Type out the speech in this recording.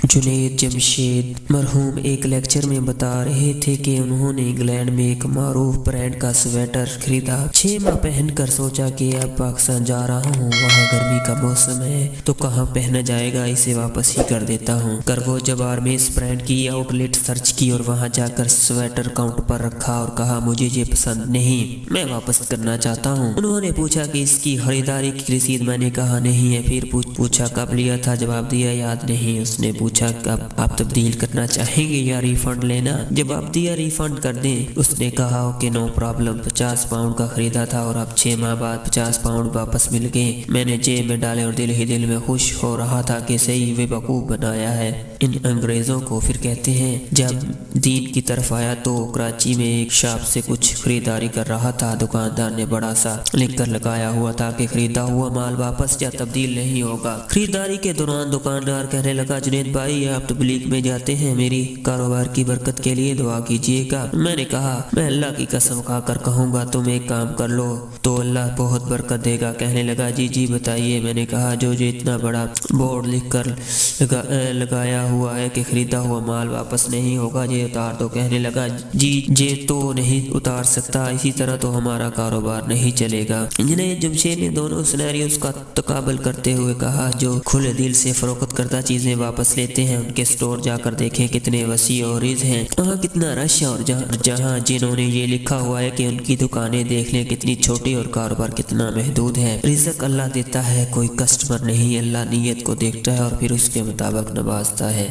जुनैद जमशेद मरहूम एक लेक्चर में बता रहे थे कि उन्होंने इंग्लैंड में एक मारूफ ब्रांड का स्वेटर खरीदा। 6 माह पहनकर सोचा कि अब पाकिस्तान जा रहा हूँ, वहाँ गर्मी का मौसम है तो कहाँ पहना जाएगा, इसे वापस ही कर देता हूँ। करवोज बार में इस ब्रांड की आउटलेट सर्च की और वहाँ जाकर स्वेटर काउंट पर रखा और कहा मुझे ये पसंद नहीं, मैं वापस करना चाहता हूँ। उन्होंने पूछा कि इसकी खरीदारी की रसीद, मैंने कहा नहीं है। फिर पूछा कब लिया था, जवाब दिया याद नहीं। उसने पूछा कब आप तब्दील करना चाहेंगे या रिफंड लेना, जवाब दिया रिफंड कर दें। उसने कहा ओके नो प्रॉब्लम। 50 पाउंड का खरीदा था और अब 6 माह बाद 50 पाउंड वापस मिल गए। मैंने जेब में डाले और दिल ही दिल में खुश हो रहा था कि सही बेवकूफ बनाया है इन अंग्रेजों को। फिर कहते हैं जब दीन की तरफ आया तो कराची में एक शॉप से कुछ खरीदारी कर रहा था। दुकानदार ने बड़ा सा लिख कर लगाया हुआ था कि खरीदा हुआ माल वापस या तब्दील नहीं होगा। खरीदारी के दौरान दुकानदार कहने लगा जुनैद भाई आप तबलीग में जाते हैं, मेरी कारोबार की बरकत के लिए दुआ कीजिएगा। मैंने कहा मैं अल्लाह की कसम खाकर कहूँगा तुम एक काम कर लो तो अल्लाह बहुत बरकत देगा। कहने लगा जी बताइए। मैंने कहा जो इतना बड़ा बोर्ड लिख कर लगाया हुआ है कि खरीदा हुआ माल वापस नहीं होगा, ये उतार दो। कहने लगा जी ये तो नहीं उतार सकता, इसी तरह तो हमारा कारोबार नहीं चलेगा। जुनैद जमशेद ने दोनों सिनेरियोस का तकाबल करते हुए कहा जो खुले दिल से फरोख्त करता चीजें वापस लेते हैं उनके स्टोर जाकर देखें कितने वसी और रिज हैं, वहाँ कितना रश है, और जहाँ जिन्होंने ये लिखा हुआ है कि उनकी दुकानें देख लें कितनी छोटी और कारोबार कितना महदूद है। रिज़्क अल्लाह देता है, कोई कस्टमर नहीं। अल्लाह नीयत को देखता है और फिर उसके मुताबिक नवाजता है।